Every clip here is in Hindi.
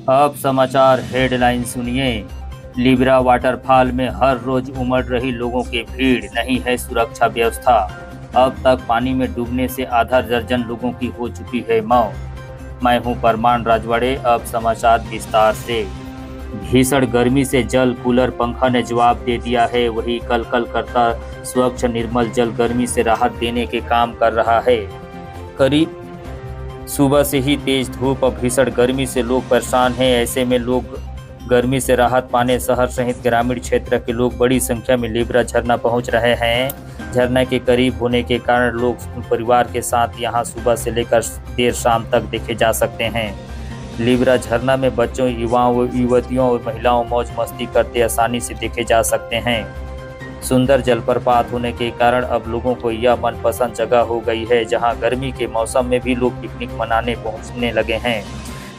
अब समाचार हेडलाइन सुनिए। लिब्रा वाटरफॉल में हर रोज उमड़ रही लोगों की भीड़, नहीं है सुरक्षा व्यवस्था। अब तक पानी में डूबने से आधा दर्जन लोगों की हो चुकी है मौत। मैं हूं परमान राजवाड़े। अब समाचार विस्तार से। भीषण गर्मी से जल कूलर पंखा ने जवाब दे दिया है। वही कल कल करता स्वच्छ निर्मल जल गर्मी से राहत देने के काम कर रहा है। करीब सुबह से ही तेज धूप और भीषण गर्मी से लोग परेशान हैं। ऐसे में लोग गर्मी से राहत पाने शहर सहित ग्रामीण क्षेत्र के लोग बड़ी संख्या में लिब्रा झरना पहुंच रहे हैं। झरना के करीब होने के कारण लोग परिवार के साथ यहां सुबह से लेकर देर शाम तक देखे जा सकते हैं। लिब्रा झरना में बच्चों, युवाओं, युवतियों और महिलाओं मौज मस्ती करते आसानी से देखे जा सकते हैं। सुंदर जलप्रपात होने के कारण अब लोगों को यह मनपसंद जगह हो गई है, जहां गर्मी के मौसम में भी लोग पिकनिक मनाने पहुंचने लगे हैं।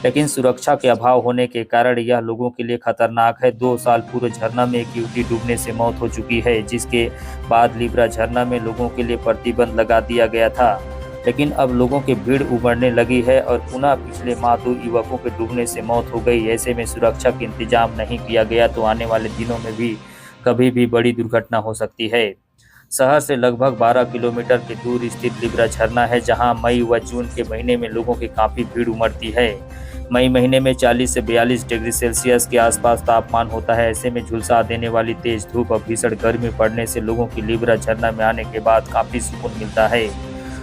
लेकिन सुरक्षा के अभाव होने के कारण यह लोगों के लिए खतरनाक है। 2 साल पूर्व झरना में एक युवती डूबने से मौत हो चुकी है, जिसके बाद लिब्रा झरना में लोगों के लिए प्रतिबंध लगा दिया गया था। लेकिन अब लोगों की भीड़ उमड़ने लगी है और पुनः पिछले माह 2 युवकों के डूबने से मौत हो गई। ऐसे में सुरक्षा का इंतजाम नहीं किया गया तो आने वाले दिनों में भी कभी भी बड़ी दुर्घटना हो सकती है। शहर से लगभग 12 किलोमीटर के दूर स्थित लिब्रा झरना है, जहां मई व जून के महीने में लोगों की काफी भीड़ उमड़ती है। मई महीने में 40 से 42 डिग्री सेल्सियस के आसपास तापमान होता है। ऐसे में झुलसा देने वाली तेज धूप और भीषण गर्मी पड़ने से लोगों की लिब्रा झरना में आने के बाद काफी सुकून मिलता है।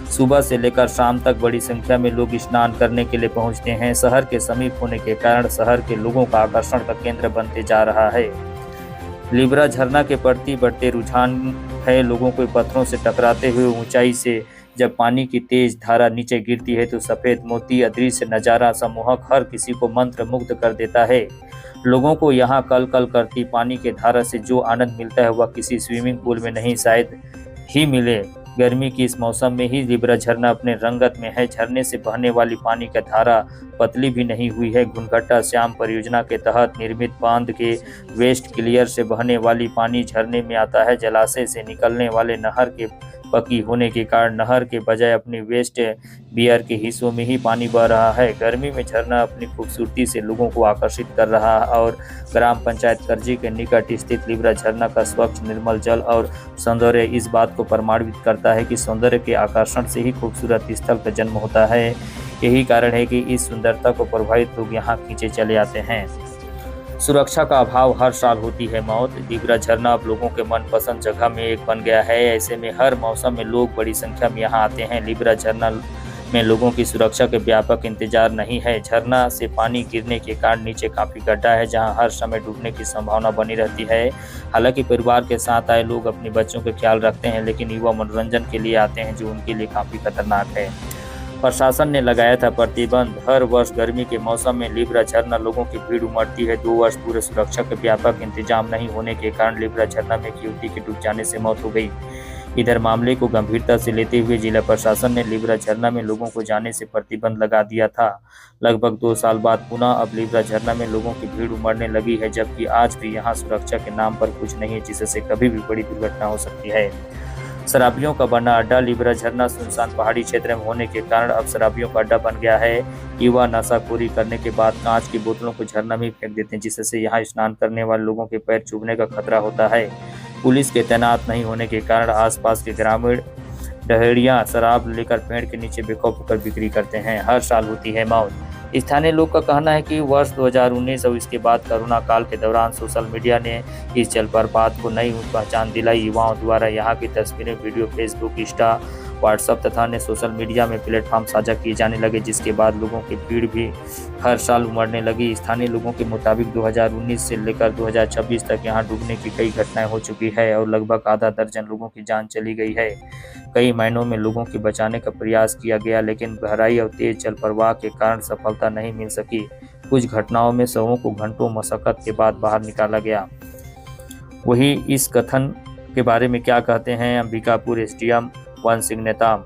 सुबह से लेकर शाम तक बड़ी संख्या में लोग स्नान करने के लिए पहुंचते हैं। शहर के समीप होने के कारण शहर के लोगों का आकर्षण का केंद्र बनते जा रहा है। लिब्रा झरना के प्रति बढ़ते रुझान है। लोगों को पत्थरों से टकराते हुए ऊंचाई से जब पानी की तेज धारा नीचे गिरती है तो सफेद मोती अदृश्य नजारा सम्मोहक हर किसी को मंत्र मुग्ध कर देता है। लोगों को यहाँ कल कल करती पानी के धारा से जो आनंद मिलता है वह किसी स्विमिंग पूल में नहीं शायद ही मिले। गर्मी की इस मौसम में ही लिब्रा झरना अपने रंगत में है। झरने से बहने वाली पानी की धारा पतली भी नहीं हुई है। घुनघट्टा श्याम परियोजना के तहत निर्मित बांध के वेस्ट क्लियर से बहने वाली पानी झरने में आता है। जलाशय से निकलने वाले नहर के पकी होने के कारण नहर के बजाय अपनी वेस्ट बियर के हिस्सों में ही पानी बह रहा है। गर्मी में झरना अपनी खूबसूरती से लोगों को आकर्षित कर रहा है और ग्राम पंचायत करजी के निकट स्थित लिब्रा झरना का स्वच्छ निर्मल जल और सौंदर्य इस बात को प्रमाणित करता है कि सौंदर्य के आकर्षण से ही खूबसूरत स्थल का जन्म होता है। यही कारण है कि इस सुंदरता को प्रभावित लोग यहाँ खींचे चले आते हैं। सुरक्षा का अभाव हर साल होती है मौत। लिब्रा झरना अब लोगों के मनपसंद जगह में एक बन गया है। ऐसे में हर मौसम में लोग बड़ी संख्या में यहाँ आते हैं। लिब्रा झरना में लोगों की सुरक्षा के व्यापक इंतजार नहीं है। झरना से पानी गिरने के कारण नीचे काफी गड्ढा है, जहां हर समय डूबने की संभावना बनी रहती है। हालांकि परिवार के साथ आए लोग अपने बच्चों का ख्याल रखते हैं, लेकिन युवा मनोरंजन के लिए आते हैं, जो उनके लिए काफी खतरनाक है। प्रशासन ने लगाया था प्रतिबंध। हर वर्ष गर्मी के मौसम में लिब्रा झरना लोगों की भीड़ उमड़ती है। 2 वर्ष पूरे सुरक्षा के व्यापक इंतजाम नहीं होने के कारण लिब्रा झरना में एक युवती की डूब जाने से मौत हो गई। इधर मामले को गंभीरता से लेते हुए जिला प्रशासन ने लिब्रा झरना में लोगों को जाने से प्रतिबंध लगा दिया था। लगभग 2 साल बाद पुनः अब लिब्रा झरना में लोगों की भीड़ उमड़ने लगी है, जबकि आज भी यहाँ सुरक्षा के नाम पर कुछ नहीं है, जिससे कभी भी बड़ी दुर्घटना हो सकती है। शराबियों का बना अड्डा। लिब्रा झरना सुनसान पहाड़ी क्षेत्र में होने के कारण अब शराबियों का अड्डा बन गया है। युवा नशाखोरी करने के बाद कांच की बोतलों को झरना में फेंक देते हैं, जिससे यहाँ स्नान करने वाले लोगों के पैर चुभने का खतरा होता है। पुलिस के तैनात नहीं होने के कारण आसपास के ग्रामीण डहेड़ियां शराब लेकर पेड़ के नीचे बेखौफ होकर बिक्री करते हैं। हर साल होती है मौत। स्थानीय लोग का कहना है कि वर्ष 2019 और इसके बाद कोरोना काल के दौरान सोशल मीडिया ने इस जलप्रपात को नई पहचान दिलाई। युवाओं द्वारा यहाँ की तस्वीरें, वीडियो फेसबुक, इंस्टा, व्हाट्सएप तथा अन्य सोशल मीडिया में प्लेटफॉर्म साझा किए जाने लगे, जिसके बाद लोगों की भीड़ भी हर साल उमड़ने लगी। स्थानीय लोगों के मुताबिक 2019 से लेकर 2026 तक यहाँ डूबने की कई घटनाएं हो चुकी है और लगभग आधा दर्जन लोगों की जान चली गई है। कई महीनों में लोगों की बचाने का प्रयास किया गया, लेकिन गहराई और तेज जल प्रवाह के कारण सफलता नहीं मिल सकी। कुछ घटनाओं में शवों को घंटों मशक्कत के बाद बाहर निकाला गया। वही इस कथन के बारे में क्या कहते हैं Ambikapur SDM one Singh Netam.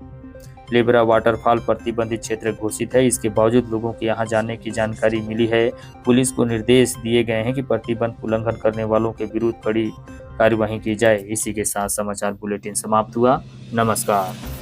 Libra waterfall प्रतिबंधित क्षेत्र घोषित है, इसके बावजूद लोगों के यहाँ जाने की जानकारी मिली है। पुलिस को निर्देश दिए गए हैं कि प्रतिबंध उल्लंघन करने वालों के विरुद्ध कड़ी कार्यवाही की जाए। इसी के साथ समाचार बुलेटिन समाप्त हुआ। नमस्कार।